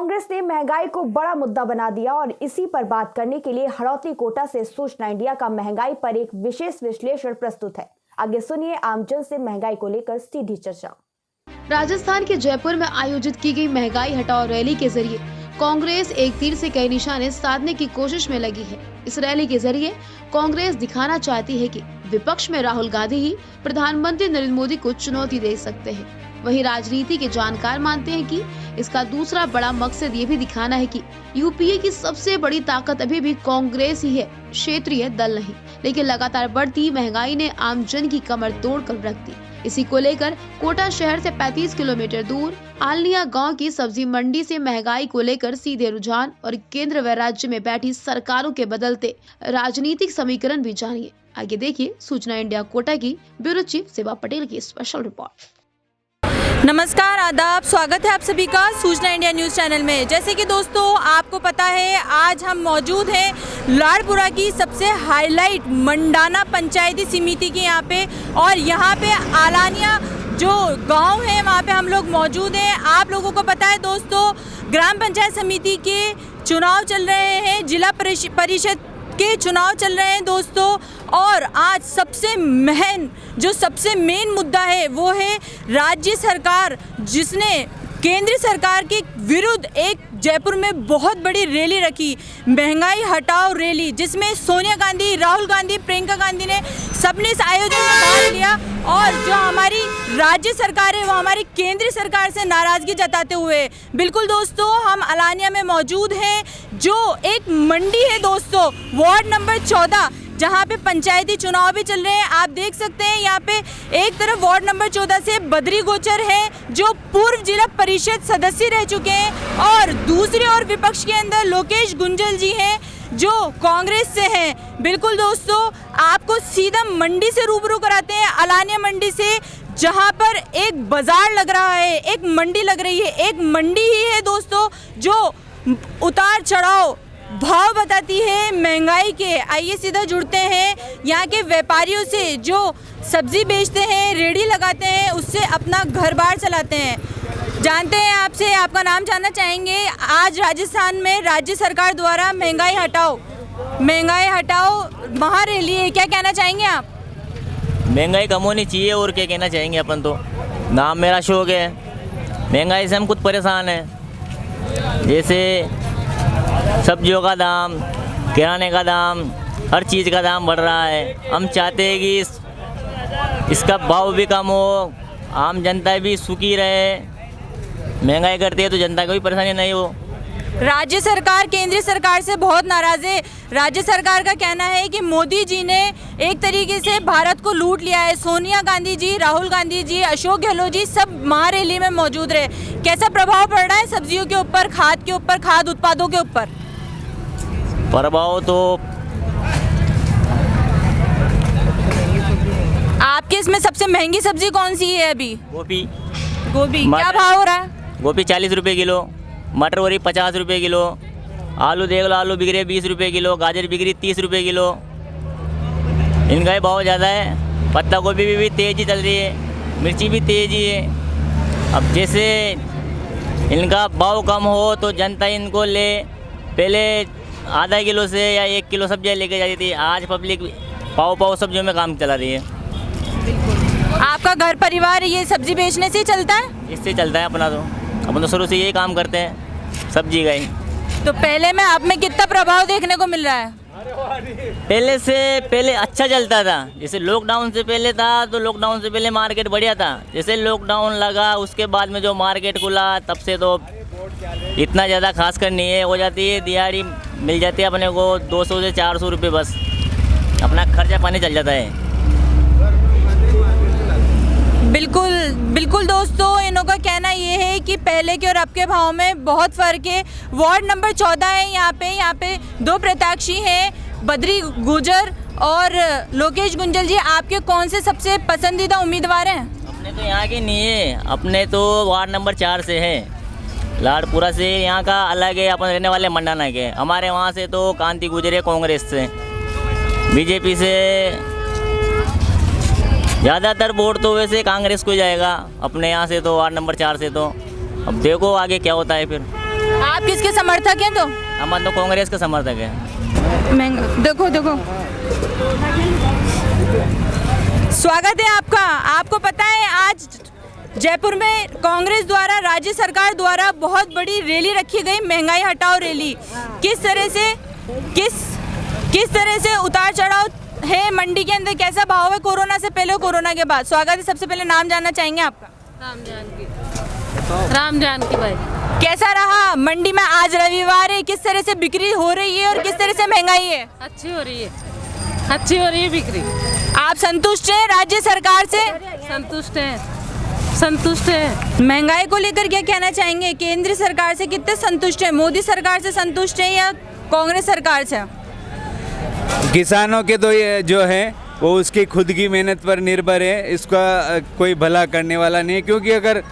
कांग्रेस ने महंगाई को बड़ा मुद्दा बना दिया और इसी पर बात करने के लिए हड़ौती कोटा से सूचना इंडिया का महंगाई पर एक विशेष विश्लेषण प्रस्तुत है। आगे सुनिए आमजन से महंगाई को लेकर सीधी चर्चा। राजस्थान के जयपुर में आयोजित की गई महंगाई हटाओ रैली के जरिए कांग्रेस एक तीर से कई निशाने साधने की कोशिश में लगी है। इस रैली के जरिए कांग्रेस दिखाना चाहती है कि विपक्ष में राहुल गांधी ही प्रधानमंत्री नरेंद्र मोदी को चुनौती दे सकते हैं। वहीं राजनीति के जानकार मानते हैं कि इसका दूसरा बड़ा मकसद ये भी दिखाना है कि यूपीए की सबसे बड़ी ताकत अभी भी कांग्रेस ही है, क्षेत्रीय दल नहीं। लेकिन लगातार बढ़ती महंगाई ने आम जन की कमर तोड़ कर रख दी। इसी को लेकर कोटा शहर से 35 किलोमीटर दूर आलनिया गांव की सब्जी मंडी से महंगाई को लेकर सीधे रुझान और केंद्र व राज्य में बैठी सरकारों के बदलते राजनीतिक समीकरण भी जानिए। आगे देखिए सूचना इंडिया कोटा की ब्यूरो चीफ सेवा पटेल की स्पेशल रिपोर्ट। नमस्कार, आदाब, स्वागत है आप सभी का सूचना इंडिया न्यूज़ चैनल में। जैसे कि दोस्तों आपको पता है, आज हम मौजूद हैं लाड़पुरा की सबसे हाईलाइट मंडाना पंचायती समिति के यहाँ पे, और यहाँ पे आलानिया जो गांव है वहाँ पे हम लोग मौजूद हैं। आप लोगों को पता है दोस्तों, ग्राम पंचायत समिति के चुनाव चल रहे हैं, जिला परिषद के चुनाव चल रहे हैं दोस्तों। और आज सबसे मेन मुद्दा है वो है राज्य सरकार, जिसने केंद्र सरकार के विरुद्ध एक जयपुर में बहुत बड़ी रैली रखी, महंगाई हटाओ रैली, जिसमें सोनिया गांधी, राहुल गांधी, प्रियंका गांधी ने सबने इस आयोजन में भाग लिया। और जो हमारी राज्य सरकार है वो हमारी केंद्र सरकार से नाराजगी जताते हुए, बिल्कुल दोस्तों हम आलानिया में मौजूद हैं, जो एक मंडी है दोस्तों, वार्ड नंबर 14, जहाँ पे पंचायती चुनाव भी चल रहे हैं। आप देख सकते हैं यहाँ पे एक तरफ वार्ड नंबर 14 से बद्री गोचर है, जो पूर्व जिला परिषद सदस्य रह चुके हैं, और दूसरी ओर विपक्ष के अंदर लोकेश गुंजल जी हैं जो कांग्रेस से हैं। बिल्कुल दोस्तों आपको सीधा मंडी से रूबरू कराते हैं, आलानिया मंडी से, जहाँ पर एक बाजार लग रहा है, एक मंडी लग रही है, एक मंडी ही है दोस्तों जो उतार चढ़ाव भाव बताती है महंगाई के। आइए सीधा जुड़ते हैं यहाँ के व्यापारियों से जो सब्जी बेचते हैं, रेहड़ी लगाते हैं, उससे अपना घर बार चलाते हैं। जानते हैं आपसे, आपका नाम जानना चाहेंगे। आज राजस्थान में राज्य सरकार द्वारा महंगाई हटाओ महारैली है, क्या कहना चाहेंगे आप? महंगाई कम होनी चाहिए और क्या कहना चाहेंगे अपन तो। नाम मेरा अशोक है। महंगाई से हम खुद परेशान हैं। जैसे सब्जियों का दाम, किराने का दाम, हर चीज़ का दाम बढ़ रहा है। हम चाहते हैं कि इसका भाव भी कम हो, आम जनता भी सुखी रहे। महंगाई करती है तो जनता को भी परेशानी नहीं हो। राज्य सरकार केंद्रीय सरकार से बहुत नाराज़ है। राज्य सरकार का कहना है कि मोदी जी ने एक तरीके से भारत को लूट लिया है। सोनिया गांधी जी, राहुल गांधी जी, अशोक गहलोत जी सब महारैली में मौजूद रहे। कैसा प्रभाव पड़ रहा है सब्जियों के ऊपर, खाद के ऊपर, खाद उत्पादों के ऊपर? प्रभाव तो आपके इसमें सबसे महंगी सब्जी कौन सी है अभी? गोभी क्या भाव हो रहा है? गोभी 40 रुपये किलो, मटर वरी 50 रुपये किलो, आलू देख लो, आलू बिक रहे 20 रुपये किलो, गाजर बिक रही 30 रुपये किलो। इनका ही भाव ज़्यादा है। पत्ता गोभी भी तेज़ी चल रही है, मिर्ची भी तेज़ी है। अब जैसे इनका भाव कम हो तो जनता इनको ले, पहले आधा किलो से या 1 किलो सब्जियाँ लेके जाती थी, आज पब्लिक पाव सब्जियों में काम चला रही है। आपका घर परिवार ये सब्जी बेचने से ही चलता है? इससे चलता है अपना तो। अपन तो शुरू से यही काम करते हैं, सब्जी का ही। तो पहले में आप में कितना प्रभाव देखने को मिल रहा है? पहले अच्छा चलता था। जैसे लॉकडाउन से पहले था तो लॉकडाउन से पहले मार्केट बढ़िया था। जैसे लॉकडाउन लगा उसके बाद में जो मार्केट खुला तब से तो इतना ज़्यादा खास कर नहीं है। हो जाती है दिहाड़ी मिल जाती है अपने को 200 से 400 रुपये, बस अपना खर्चा पानी चल जाता है। बिल्कुल दोस्तों, इन्हों का कहना ये है कि पहले के और अब के भाव में बहुत फ़र्क है। वार्ड नंबर 14 है, यहाँ पे 2 प्रत्याशी हैं, बद्री गुजर और लोकेश गुंजल जी। आपके कौन से सबसे पसंदीदा उम्मीदवार हैं? अपने तो यहाँ के नहीं है, अपने तो वार्ड नंबर 4 से है, लाड़पुरा से। यहाँ का अलग है, अपन रहने वाले मंडाना के। हमारे वहाँ से तो कांति गुजरे कांग्रेस से, बीजेपी से ज़्यादातर वोट तो वैसे कांग्रेस को जाएगा अपने यहाँ से तो, वार्ड नंबर 4 से तो। अब देखो आगे क्या होता है फिर। आप किसके समर्थक हैं? तो हम तो कांग्रेस के समर्थक हैं। महंगा देखो देखो। स्वागत है आपका। आपको पता है आज जयपुर में कांग्रेस द्वारा, राज्य सरकार द्वारा बहुत बड़ी रैली रखी गई, महंगाई हटाओ रैली। किस तरह से उतार चढ़ाव है मंडी के अंदर, कैसा भाव है कोरोना से पहले और कोरोना के बाद? स्वागत है। सबसे पहले नाम जानना चाहेंगे आपका? राम जानकी भाई। कैसा रहा मंडी में? आज रविवार है, किस तरह से बिक्री हो रही है और किस तरह से महंगाई है? अच्छी हो रही है बिक्री। आप संतुष्ट हैं राज्य सरकार से? संतुष्ट है। महंगाई को लेकर क्या कहना चाहेंगे? केंद्र सरकार से कितने संतुष्ट हैं? मोदी सरकार से संतुष्ट हैं या कांग्रेस सरकार से? किसानों के तो ये जो है वो उसकी खुद की मेहनत पर निर्भर है, इसका कोई भला करने वाला नहीं है। क्योंकि अगर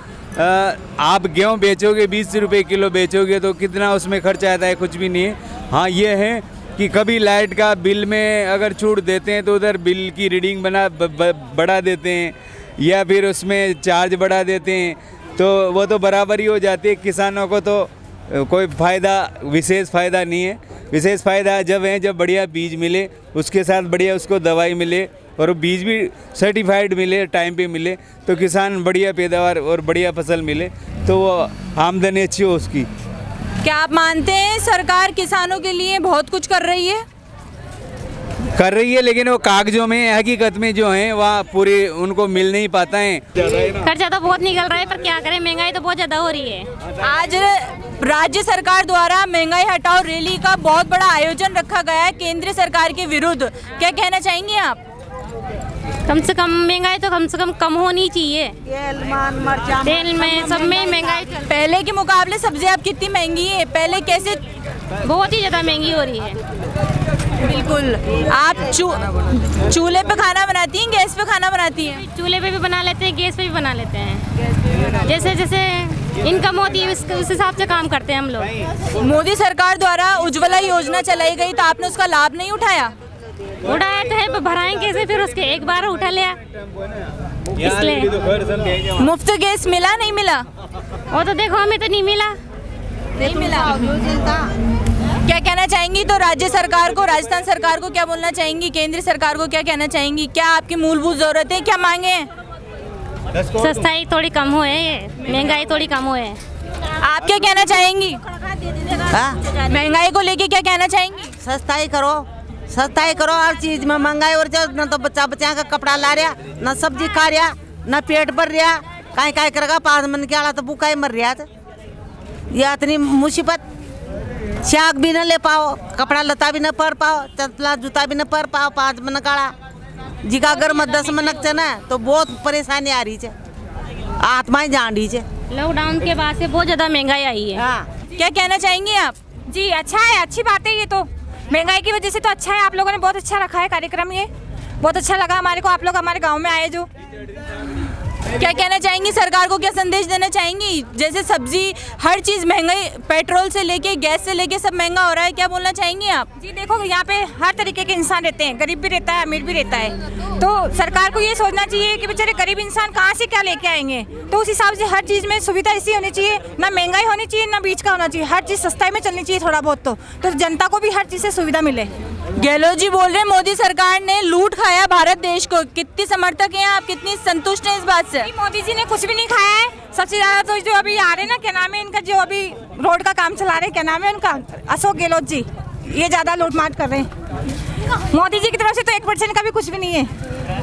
आप गेहूँ बेचोगे 20 रुपये किलो बेचोगे तो कितना उसमें खर्च आता है? कुछ भी नहीं है। हाँ, ये है कि कभी लाइट का बिल में अगर छूट देते हैं तो उधर बिल की रीडिंग बढ़ा देते हैं या फिर उसमें चार्ज बढ़ा देते हैं, तो वो तो बराबर ही हो जाती है। किसानों को तो कोई फ़ायदा, विशेष फ़ायदा नहीं है। विशेष फ़ायदा जब है जब बढ़िया बीज मिले, उसके साथ बढ़िया उसको दवाई मिले और वो बीज भी सर्टिफाइड मिले, टाइम पे मिले, तो किसान बढ़िया पैदावार और बढ़िया फसल मिले तो वो आमदनी अच्छी हो उसकी। क्या आप मानते हैं सरकार किसानों के लिए बहुत कुछ कर रही है? कर रही है, लेकिन वो कागजों में, हकीकत में जो है वहाँ पूरी उनको मिल नहीं पाता है। खर्चा तो बहुत निकल रहा है, पर क्या करें, महंगाई तो बहुत ज़्यादा हो रही है। आज राज्य सरकार द्वारा महंगाई हटाओ रैली का बहुत बड़ा आयोजन रखा गया है केंद्र सरकार के विरुद्ध, क्या कहना चाहेंगे आप? कम से कम महंगाई तो कम होनी चाहिए। तेल में सब में महंगाई पहले के मुकाबले सब्जी आप कितनी महंगी है? पहले कैसे? बहुत ही ज़्यादा महंगी हो रही है। बिल्कुल। आप चूल्हे पे खाना बनाती हैं, गैस पे खाना बनाती हैं? चूल्हे पे भी बना लेते हैं, गैस पे भी बना लेते हैं। जैसे जैसे इनकम होती है उस हिसाब से काम करते हैं हम लोग। मोदी सरकार द्वारा उज्ज्वला योजना चलाई गई, तो आपने उसका लाभ नहीं उठाया? उठाया तो है, पर भराएं कैसे? फिर उसके एक बार उठा लिया, इसलिए। मुफ्त गैस मिला नहीं मिला? वो तो देखो हमें तो नहीं मिला। नहीं मिला। क्या कहना चाहेंगी तो राज्य सरकार को, राजस्थान सरकार को क्या बोलना चाहेंगी? केंद्र सरकार को क्या कहना चाहेंगी? क्या आपकी मूलभूत जरूरतें क्या मांगे हैं? सस्ताई थोड़ी कम हो है, महंगाई थोड़ी कम हो है। आप क्या कहना चाहेंगी? महंगाई को लेके क्या कहना चाहेंगी? सस्ताई करो हर चीज में। महंगाई और न तो बच्चा का कपड़ा ला रहा, न सब्जी खा रहा, न पेट भर रहा, काय करेगा? 5 मन के आला तो भूखा ही मर रहा था। यह इतनी मुसीबत, शाक भी न ले पाओ, कपड़ा लता भी न पहन पाओ, चप्पला जूता भी न पहन पाओ। 5 मन काड़ा जिका घर में 10 मनक चे ना, तो बहुत परेशानी आ रही है, आत्माएं जान रही है। लॉकडाउन के बाद से बहुत ज्यादा महंगाई आई है। हाँ। क्या कहना चाहेंगी आप? जी अच्छा है, अच्छी बात है। ये तो महंगाई की वजह से तो अच्छा है। आप लोगों ने बहुत अच्छा रखा है कार्यक्रम, ये बहुत अच्छा लगा हमारे को। आप लोग हमारे गांव में आए जो। क्या कहना चाहेंगी? सरकार को क्या संदेश देना चाहेंगी? जैसे सब्जी, हर चीज महंगाई, पेट्रोल से लेके गैस से लेके सब महंगा हो रहा है, क्या बोलना चाहेंगी आप? जी देखो, यहाँ पे हर तरीके के इंसान रहते हैं, गरीब भी रहता है, अमीर भी रहता है। तो सरकार को ये सोचना चाहिए कि बेचारे गरीब इंसान कहाँ से क्या लेके आएंगे। तो उस हिसाब से हर चीज़ में सुविधा ऐसी होनी चाहिए, ना महंगाई होनी चाहिए ना बीच का होना चाहिए। हर चीज़ सस्ताई में चलनी चाहिए थोड़ा बहुत, तो जनता को भी हर चीज़ से सुविधा मिले। गहलोत जी बोल रहे हैं मोदी सरकार ने लूट खाया भारत देश को। कितनी समर्थक हैं आप? कितनी संतुष्ट हैं इस बात से? मोदी जी ने कुछ भी नहीं खाया है। सबसे ज्यादा तो जो अभी आ रहे ना, क्या नाम है इनका, जो अभी रोड का काम चला रहे, क्या नाम है उनका, अशोक गहलोत जी, ये ज्यादा लूटमाट कर रहे हैं। मोदी जी की तरफ से तो 1% का भी कुछ भी नहीं है।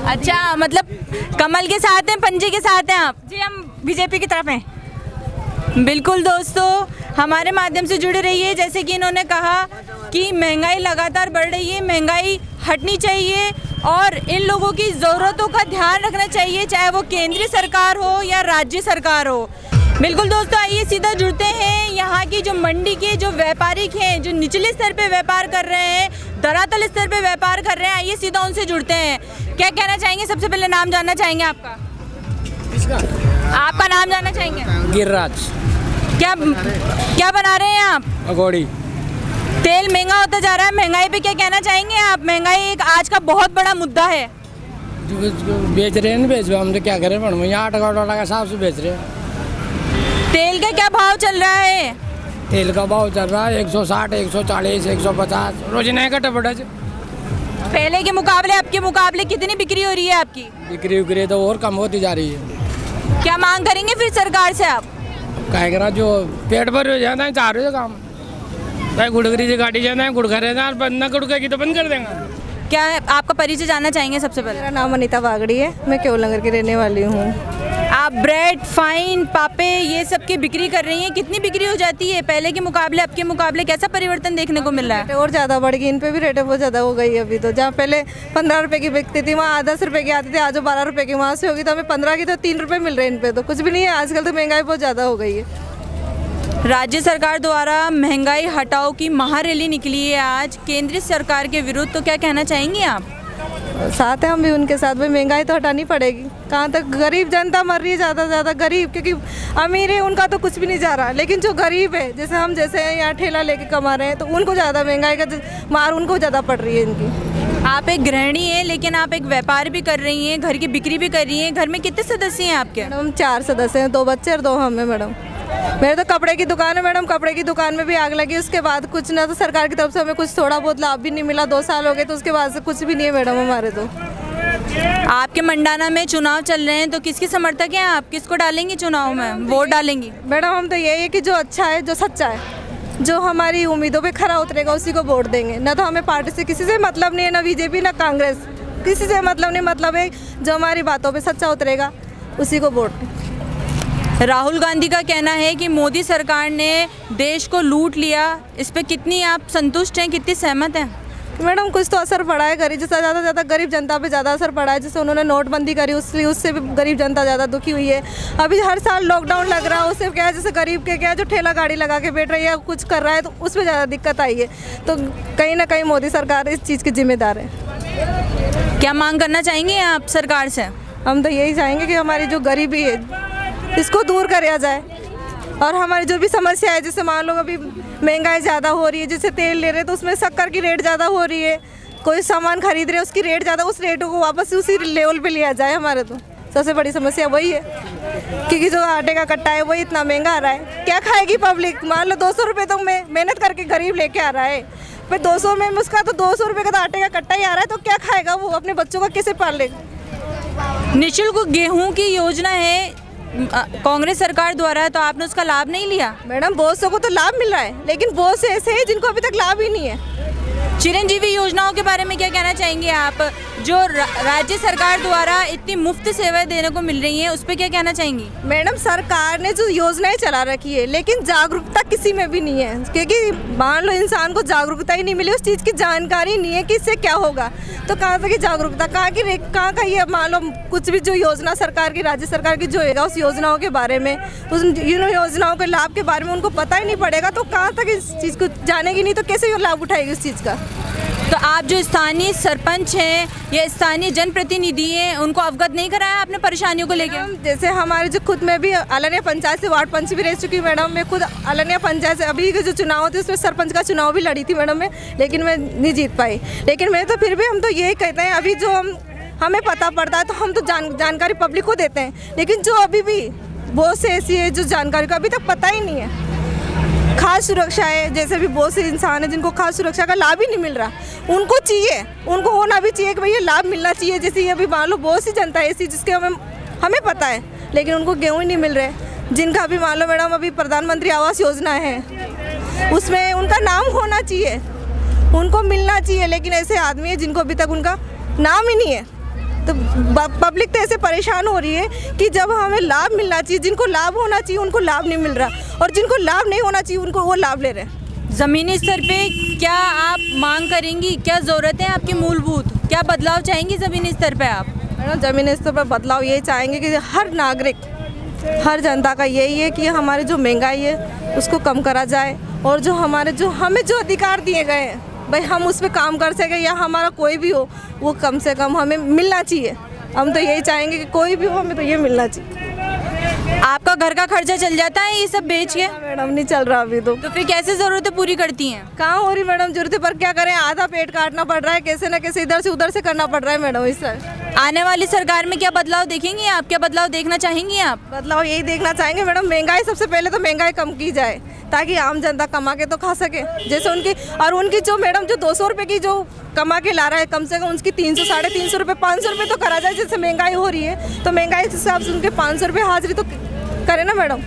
अच्छा, मतलब कमल के साथ हैं, पंजे के साथ हैं आप? जी हम बीजेपी की तरफ हैं। बिल्कुल दोस्तों, हमारे माध्यम से जुड़े रहिए। जैसे कि इन्होंने कहा कि महंगाई लगातार बढ़ रही है, महंगाई हटनी चाहिए और इन लोगों की ज़रूरतों का ध्यान रखना चाहिए, चाहे वो केंद्रीय सरकार हो या राज्य सरकार हो। बिल्कुल दोस्तों, आइए सीधा जुड़ते हैं यहाँ की जो मंडी के जो व्यापारिक हैं, जो निचले स्तर पे व्यापार कर रहे हैं, धरातल स्तर पे व्यापार कर रहे हैं, आइए सीधा उनसे जुड़ते हैं। क्या कहना चाहेंगे? सबसे पहले नाम जानना चाहेंगे आपका? आपका नाम जानना चाहेंगे? गिरिराज। क्या बना रहे हैं आप? पकौड़ी। तेल महंगा होता जा रहा है, महंगाई पे क्या कहना चाहेंगे आप? महंगाई एक आज का बहुत बड़ा मुद्दा है। बेच रहे हैं, बेच हम तो क्या करें, यहाँ 8 का हिसाब से बेच रहे हैं। तेल का क्या भाव चल रहा है? तेल का भाव चल रहा है 160, 140, 150 रोज नए कटे पड़ा। पहले के मुकाबले अब के मुकाबले कितनी बिक्री हो रही है आपकी? बिक्री उक्री तो और कम होती जा रही है। क्या मांग करेंगे फिर सरकार से आप? कहे करा जो पेट भर हो जाता है चाह रहे काम, चाहे गुड़गरी से गाड़ी जाना है, गुड़घर है, बंद न गुड़गेगी तो बंद कर देंगे। क्या आपका परिचय जानना चाहेंगे सबसे पहले? मेरा नाम अनीता बागड़ी है, मैं केवल नगर की रहने वाली हूँ। आप ब्रेड, फाइन, पापे ये सब की बिक्री कर रही हैं, कितनी बिक्री हो जाती है पहले के मुकाबले अब के मुकाबले? कैसा परिवर्तन देखने को मिल रहा है? और ज़्यादा बढ़ गई, इन पे भी रेटें बहुत ज़्यादा हो गई अभी तो। जहाँ पहले 15 रुपए की बिकती थी वहाँ 10 रुपए की आती थी, आज 12 रुपए की वहाँ से होगी तो हमें 15 की तो 3 रुपए मिल रहे हैं इन पे, तो कुछ भी नहीं है। आजकल तो महंगाई बहुत ज़्यादा हो गई है। राज्य सरकार द्वारा महंगाई हटाओ की महारैली निकली है आज केंद्रीय सरकार के विरुद्ध, तो क्या कहना चाहेंगी आप? साथ है हम भी उनके साथ, भाई महंगाई तो हटानी पड़ेगी। कहाँ तक गरीब जनता मर रही है, ज़्यादा से ज़्यादा गरीब, क्योंकि अमीर है उनका तो कुछ भी नहीं जा रहा, लेकिन जो गरीब है जैसे हम जैसे हैं यहाँ ठेला लेके कमा रहे हैं तो उनको ज़्यादा महंगाई का मार उनको ज़्यादा पड़ रही है इनकी। आप एक गृहिणी हैं लेकिन आप एक व्यापार भी कर रही हैं, घर की बिक्री भी कर रही हैं। घर में कितने सदस्य हैं आपके? मैडम 4 सदस्य हैं, 2 बच्चे और 2 हम हैं मैडम। मेरे तो कपड़े की दुकान है मैडम, कपड़े की दुकान में भी आग लगी, उसके बाद कुछ ना तो सरकार की तरफ से हमें कुछ थोड़ा बहुत लाभ भी नहीं मिला, 2 साल हो गए, तो उसके बाद से कुछ भी नहीं है मैडम हमारे तो। आपके मंडाना में चुनाव चल रहे हैं तो किसके समर्थक हैं आप? किसको डालेंगी चुनाव में, वोट डालेंगी? मैडम हम तो यही है कि जो अच्छा है, जो सच्चा है, जो हमारी उम्मीदों पे खरा उतरेगा उसी को वोट देंगे। ना तो हमें पार्टी से किसी से मतलब नहीं है, ना बीजेपी ना कांग्रेस, किसी से मतलब नहीं। मतलब है जो हमारी बातों पे सच्चा उतरेगा उसी को वोट। राहुल गांधी का कहना है कि मोदी सरकार ने देश को लूट लिया, इस पे कितनी आप संतुष्ट हैं, कितनी सहमत हैं? मैडम कुछ तो असर पड़ा है, गरीब जैसा ज़्यादा से ज़्यादा गरीब जनता पे ज़्यादा असर पड़ा है। जैसे उन्होंने नोटबंदी करी उससे भी गरीब जनता ज़्यादा दुखी हुई है। अभी हर साल लॉकडाउन लग रहा है, उससे क्या है जैसे गरीब के क्या जो ठेला गाड़ी लगा के बैठ रही है कुछ कर रहा है तो उसमें ज़्यादा दिक्कत आई है। तो कहीं ना कहीं मोदी सरकार इस चीज़ की जिम्मेदार है। क्या मांग करना चाहेंगे आप सरकार से? हम तो यही चाहेंगे कि हमारी जो गरीबी है इसको दूर कराया जाए, और हमारी जो भी समस्या है, जैसे मान लो अभी महंगाई ज़्यादा हो रही है, जैसे तेल ले रहे हैं तो उसमें शक्कर की रेट ज़्यादा हो रही है, कोई सामान खरीद रहे हैं उसकी रेट ज़्यादा, उस रेटों को वापस उसी लेवल पे लिया जाए। हमारे तो सबसे बड़ी समस्या वही है, क्योंकि जो आटे का कट्टा है वही इतना महंगा आ रहा है, क्या खाएगी पब्लिक? मान लो 200 रुपये तो मेहनत करके गरीब लेके आ रहा है, फिर 200 में उसका तो 200 रुपये का तो आटे का कट्टा ही आ रहा है, तो क्या खाएगा वो? अपने बच्चों का कैसे पालेगा? निःशुल्क गेहूं की योजना है कांग्रेस सरकार द्वारा, तो आपने उसका लाभ नहीं लिया? मैडम बहुत सौ को तो लाभ मिल रहा है, लेकिन बहुत से ऐसे हैं जिनको अभी तक लाभ ही नहीं है। चिरंजीवी योजनाओं के बारे में क्या कहना चाहेंगे आप, जो राज्य सरकार द्वारा इतनी मुफ्त सेवाएं देने को मिल रही हैं, उस पर क्या कहना चाहेंगी? मैडम सरकार ने जो योजनाएं चला रखी है, लेकिन जागरूकता किसी में भी नहीं है, क्योंकि मान लो इंसान को जागरूकता ही नहीं मिली, उस चीज़ की जानकारी नहीं है कि इससे क्या होगा, तो कहाँ तक की जागरूकता, कहाँ का ये मान लो कुछ भी जो योजना सरकार की, राज्य सरकार की जो है उस योजनाओं के बारे में, उस योजनाओं के लाभ के बारे में उनको पता ही नहीं पड़ेगा, तो कहाँ तक इस चीज़ को जानेगी नहीं, तो कैसे लाभ उठाएगी उस चीज़ का? तो आप जो स्थानीय सरपंच हैं या स्थानीय जनप्रतिनिधि हैं, उनको अवगत नहीं कराया आपने परेशानियों को लेकर? जैसे हमारे जो खुद में भी अलनिया पंचायत से वार्ड पंच भी रह चुकी हूँ मैडम। मैं खुद अलनिया पंचायत से अभी के जो चुनाव थे उसमें सरपंच का चुनाव भी लड़ी थी मैडम मैं, लेकिन मैं नहीं जीत पाई। लेकिन मैं तो फिर भी हम तो यही कहते हैं, अभी जो हमें पता पड़ता है तो हम तो जानकारी पब्लिक को देते हैं, लेकिन जो अभी भी बहुत से ऐसी है जो जानकारी को अभी तक पता ही नहीं है। खाद्य सुरक्षा है, जैसे भी बहुत से इंसान है जिनको खाद्य सुरक्षा का लाभ ही नहीं मिल रहा, उनको चाहिए, उनको होना भी चाहिए कि भैया लाभ मिलना चाहिए। जैसे अभी मान लो बहुत सी जनता ऐसी जिसके हमें पता है, लेकिन उनको गेहूँ ही नहीं मिल रहे। जिनका अभी मान लो मैडम अभी प्रधानमंत्री आवास योजना है, उसमें उनका नाम होना चाहिए, उनको मिलना चाहिए, लेकिन ऐसे आदमी है जिनको अभी तक उनका नाम ही नहीं है। तो पब्लिक तो ऐसे परेशान हो रही है कि जब हमें लाभ मिलना चाहिए, जिनको लाभ होना चाहिए उनको लाभ नहीं मिल रहा, और जिनको लाभ नहीं होना चाहिए उनको वो लाभ ले रहे हैं। ज़मीनी स्तर पे क्या आप मांग करेंगी, क्या ज़रूरत है आपकी मूलभूत, क्या बदलाव चाहेंगी ज़मीनी स्तर पे आप? मैडम ज़मीनी स्तर पर बदलाव यही चाहेंगे कि हर नागरिक, हर जनता का यही है कि हमारी जो महंगाई है उसको कम करा जाए, और जो हमें जो अधिकार दिए गए हैं भाई हम उस पर काम कर सकें, या हमारा कोई भी हो वो कम से कम हमें मिलना चाहिए। हम तो यही चाहेंगे कि कोई भी हो हमें तो ये मिलना चाहिए। आपका घर का खर्चा चल जाता है ये सब बेच के? मैडम नहीं चल रहा अभी तो फिर कैसे ज़रूरतें पूरी करती हैं? कहाँ हो रही मैडम ज़रूरतें, पर क्या करें, आधा पेट काटना पड़ रहा है, कैसे ना कैसे इधर से उधर से करना पड़ रहा है मैडम। इस आने वाली सरकार में क्या बदलाव देखेंगी आप, क्या बदलाव देखना चाहेंगी आप? बदलाव यही देखना चाहेंगे मैडम, महंगाई सबसे पहले तो महंगाई कम की जाए ताकि आम जनता कमा के तो खा सके। जैसे उनकी जो मैडम जो 200 रुपये की जो कमा के ला रहा है, कम से कम उसकी 300 साढ़े 300 रुपये 500 रुपये तो करा जाए। जैसे महंगाई हो रही है तो महंगाई के हिसाब से उनके 500 रुपये हाजिरी तो करे ना मैडम।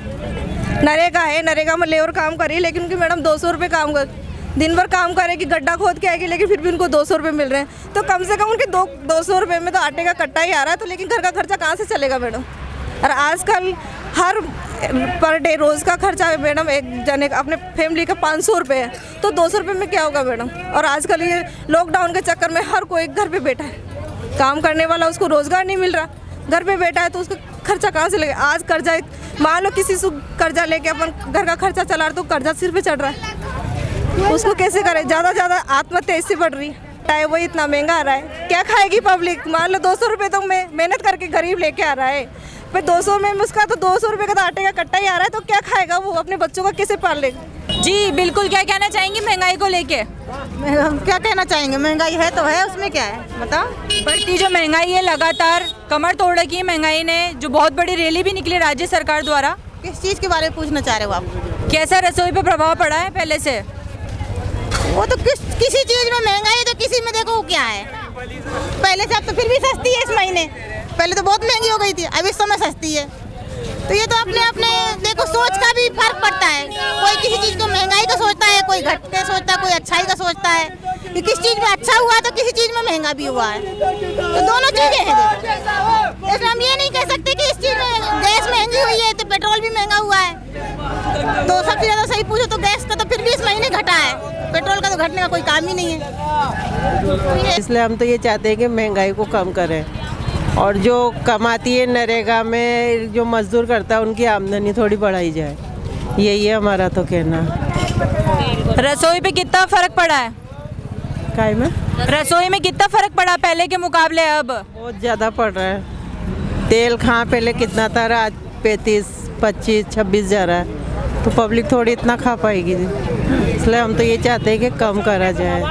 नरेगा है, नरेगा में लेबर काम करी, लेकिन उनकी मैडम 200 रुपये काम कर, दिन भर काम करेगी, गड्ढा खोद के आएगी, लेकिन फिर भी उनको 200 रुपये मिल रहे हैं। तो कम से कम उनके 200 रुपये में तो आटे का कट्टा ही आ रहा है, तो लेकिन घर का खर्चा कहाँ से चलेगा मैडम। और आजकल हर पर डे रोज़ का खर्चा है मैडम, एक जने का अपने फैमिली का 500 रुपये है, तो 200 रुपये में क्या होगा मैडम। और आजकल ये लॉकडाउन के चक्कर में हर कोई घर पे बैठा है, काम करने वाला उसको रोज़गार नहीं मिल रहा, घर पे बैठा है, तो उसका खर्चा कहाँ से लगेगा। आज कर्जा, मान लो किसी से कर्जा लेके अपन घर का खर्चा चला रहे तो कर्जा सिर पे चढ़ रहा है, उसको कैसे करें। ज़्यादा आत्महत्या इससे बढ़ रही है, वही इतना महंगा आ रहा है, क्या खाएगी पब्लिक। मान लो 200 रुपये तो मेहनत करके गरीब लेके आ रहा है, फिर 200 में उसका तो 200 रुपये का तो आटे का कट्टा ही आ रहा है, तो क्या खाएगा वो, अपने बच्चों का कैसे पाल लेगा। जी बिल्कुल, क्या कहना चाहेंगी महंगाई को लेके? हम क्या कहना चाहेंगे, महंगाई है तो है, उसमें क्या है बताओ। बढ़ती जो महंगाई है, लगातार कमर तोड़ रखी है महंगाई ने, जो बहुत बड़ी रैली भी निकली राज्य सरकार द्वारा। किस चीज़ के बारे में पूछना चाह रहे हो आप? कैसा रसोई पे प्रभाव पड़ा है पहले से? वो तो किसी चीज़ में महंगाई है तो किसी में देखो क्या है। पहले से अब तो फिर भी सस्ती है इस महीने, पहले तो बहुत महंगी हो गई थी, अब इस समय सस्ती है। तो ये तो अपने देखो सोच का भी फर्क पड़ता है, कोई किसी चीज़ को महंगाई का सोचता है, कोई घट के सोचता है, कोई अच्छाई का सोचता है। कि किस चीज़ में अच्छा हुआ तो किसी चीज़ में महंगा भी हुआ है, तो दोनों चीज़ें हैं देखो। इसमें हम ये नहीं कह सकते कि इस चीज़ में गैस महंगी हुई है तो पेट्रोल भी महंगा हुआ है। तो सबसे ज़्यादा सही पूछो तो गैस का तो फिर भी इस महीने घटा है, पेट्रोल का तो घटने का कोई काम ही नहीं है। इसलिए हम तो ये चाहते हैं कि महंगाई को कम करें, और जो कमाती है नरेगा में जो मजदूर करता है उनकी आमदनी थोड़ी बढ़ाई जाए, यही है हमारा तो कहना। रसोई पे कितना फर्क पड़ा है? काय में रसोई में कितना फर्क पड़ा पहले के मुकाबले अब? बहुत ज़्यादा पड़ रहा है। तेल कहाँ पहले कितना था, आज 35, 25, 26 जा रहा है, तो पब्लिक थोड़ी इतना खा पाएगी। इसलिए हम तो ये चाहते हैं कि कम करा जाए।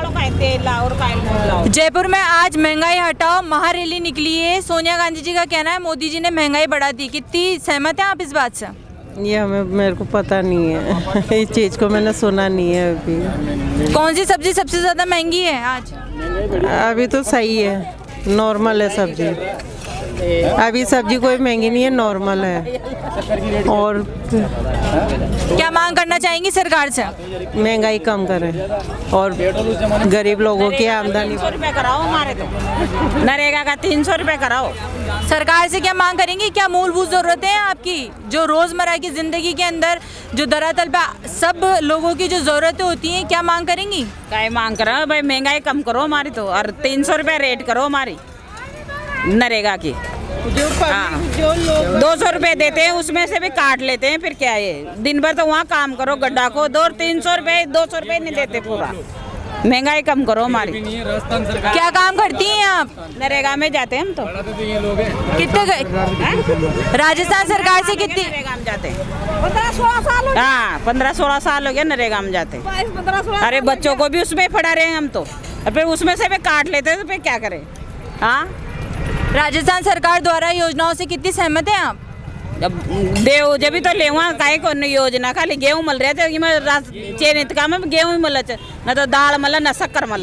जयपुर में आज महंगाई हटाओ महारैली निकली है, सोनिया गांधी जी का कहना है मोदी जी ने महंगाई बढ़ा दी, कितनी सहमत हैं आप इस बात से? ये मेरे को पता नहीं है, इस चीज़ को मैंने सुना नहीं है अभी। कौन सी सब्जी सबसे ज़्यादा महंगी है आज? अभी तो सही है, नॉर्मल है सब्जी, अभी सब्जी कोई महंगी नहीं है, नॉर्मल है। और क्या मांग करना चाहेंगी सरकार से? महंगाई कम करें और गरीब लोगों की आमदनी 300 रुपये कराओ, हमारे तो नरेगा का 300 रुपये कराओ। सरकार से क्या मांग करेंगी? क्या मूलभूत ज़रूरतें हैं आपकी जो रोज़मर्रा की ज़िंदगी के अंदर जो धरातल पे सब लोगों की जो ज़रूरतें होती हैं, क्या मांग करेंगी? क्या मांग करो भाई, महंगाई कम करो हमारी तो, और 300 रुपये रेट करो हमारी नरेगा की। जो लोग 200 रुपये देते हैं उसमें से भी काट लेते हैं, फिर क्या है, दिन भर तो वहाँ काम करो गड्ढा को, 300 रुपये 200 रुपये नहीं देते पूरा। महंगाई कम करो हमारी। क्या काम करती हैं आप? नरेगा में जाते हैं हम तो। कितने राजस्थान सरकार से कितनी नरेगा में जाते हैं? 15-16 साल। हाँ 15-16 साल हो गया नरेगा में जाते। अरे बच्चों को भी उसमें पढ़ा रहे हैं हम तो, फिर उसमें से भी काट लेते हैं, तो फिर क्या करें। हाँ राजस्थान सरकार द्वारा योजनाओं से कितनी सहमत हैं आप? देव जब भी तो लेवा काहे को योजना खाली गेहूँ मिल रहे थे, चेनित का में गेहूँ मिल, न तो दाल मिल न शक्कर मिल।